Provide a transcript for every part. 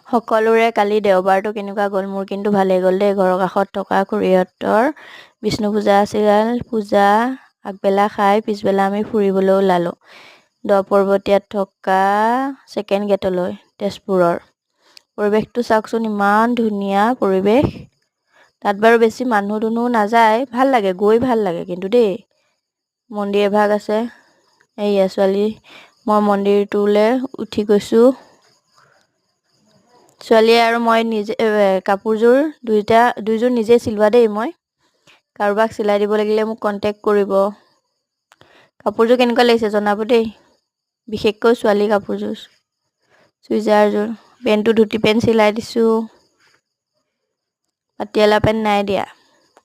সকলোৰে কালি দেওবাৰটো কেনেকুৱা গ'ল? মোৰ কিন্তু ভালেই গ'ল দেই। ঘৰৰ কাষত থকা খুৰীহঁতৰ বিষ্ণু পূজা আছিল। পূজা আগবেলা খাই পিছবেলা আমি ফুৰিবলৈ ওলালোঁ দ পৰ্বতীয়াত থকা ছেকেণ্ড গেটলৈ তেজপুৰৰ। পৰিৱেশটো চাওকচোন, ইমান ধুনীয়া পৰিৱেশ। তাত বাৰু বেছি মানুহ দুনুহ নাযায়, ভাল লাগে, গৈ ভাল লাগে কিন্তু দেই। মন্দিৰ এভাগ আছে। এইয়া ছোৱালী, মই মন্দিৰটোলৈ উঠি গৈছোঁ। ছোৱালীয়ে আৰু মই নিজে কাপোৰযোৰ দুইযোৰ নিজে চিলোৱা দেই। মই কাৰোবাক চিলাই দিব লাগিলে মোক কণ্টেক্ট কৰিব। কাপোৰযোৰ কেনেকুৱা লাগিছে জনাব দেই, বিশেষকৈ ছোৱালী কাপোৰযোৰ, চুইজাৰযোৰ। পেণ্টটো ধুতি পেণ্ট চিলাই দিছোঁ, পাটিয়ালা পেণ্ট নাই দিয়া।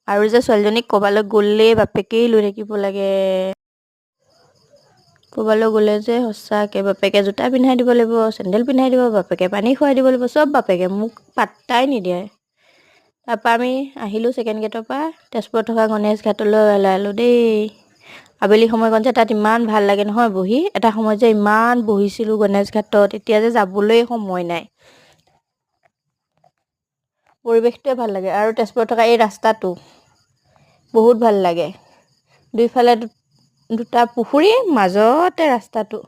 আৰু যে ছোৱালীজনীক ক'ৰবালৈ গ'লেই বাপেকেই লৈ থাকিব লাগে। ক'ৰবালৈ গ'লে যে সঁচাকৈ বাপেকে জোতা পিন্ধাই দিব লাগিব, চেণ্ডেল পিন্ধাই দিব, বাপেকে পানী খুৱাই দিব লাগিব, চব বাপেকে, মোক পাত্তাই নিদিয়ে। তাৰপৰা আমি আহিলোঁ ছেকেণ্ড গেটৰ পৰা, তেজপুৰত থকা গণেশ ঘাটলৈ ওলালোঁ দেই। আবেলি সময়কণ যে তাত ইমান ভাল লাগে নহয় বহি। এটা সময়ত যে ইমান বহিছিলোঁ গণেশ ঘাটত, এতিয়া যে যাবলৈ সময় নাই। পৰিৱেশটোৱে ভাল লাগে। আৰু তেজপুৰত থকা এই ৰাস্তাটো বহুত ভাল লাগে। দুইফালে দুটা পুখুৰী, মাজতে ৰাস্তাটো।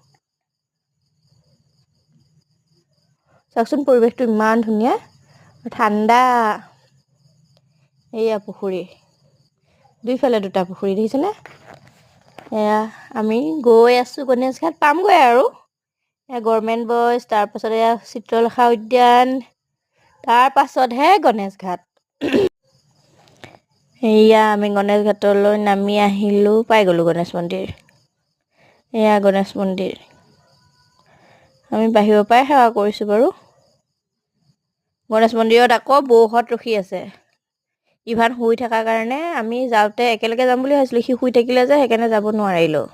চাওকচোন পৰিৱেশটো ইমান ধুনীয়া, ঠাণ্ডা। এইয়া পুখুৰী, দুইফালে দুটা পুখুৰী, দেখিছেনে? এয়া আমি গৈ আছোঁ গণেশ ঘাট, পামগৈ আৰু। এয়া গভৰ্ণমেণ্ট বইজ, তাৰপাছত এয়া চিত্ৰলেখা উদ্যান, তাৰ পাছতহে গণেশ ঘাট। এয়া আমি গণেশ ঘাটলৈ নামি আহিলোঁ, পাই গ'লোঁ গণেশ মন্দিৰ। এয়া গণেশ মন্দিৰ। আমি বাহিৰৰ পৰাই সেৱা কৰিছোঁ বাৰু। গণেশ মন্দিৰত আকৌ বৌহঁত ৰখি আছে। ইভান শুই থকাৰ কাৰণে আমি যাওঁতে একেলগে যাম বুলি ভাবিছিলোঁ, সি শুই থাকিলে যে সেইকাৰণে যাব নোৱাৰিলোঁ।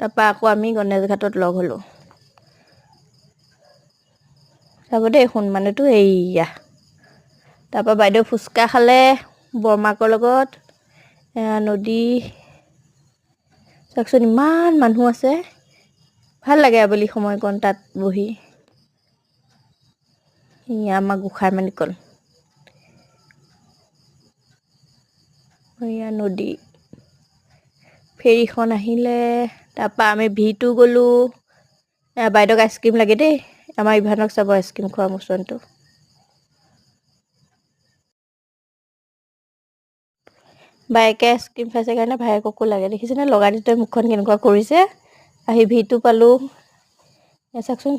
তাৰপৰা আকৌ আমি গণেশ ঘাটত লগ হ'লোঁ। চাব দেই মানুহটো, এইয়া। তাৰপৰা বাইদেউ ফুচকা খালে বৰমাকৰ লগত। এয়া নদী, চাওকচোন ইমান মানুহ আছে, ভাল লাগে আবেলি সময়কণ তাত বহি। এয়া আমাৰ গোসাঁইমাটিকণ, এয়া নদী, ফেৰীখন আহিলে। তাৰপৰা আমি V2 গ'লোঁ। বাইদেউক আইচক্ৰীম লাগে দেই। আমাৰ ইভানক চাব আইচক্ৰীম খোৱা মোচনটো। বাইকে আইচক্ৰীম খাইছে কাৰণে ভায়েককো লাগে, দেখিছেনে? লগাই দিওঁতে মুখখন কেনেকুৱা কৰিছে। আহি V2 পালোঁ। চাওকচোন।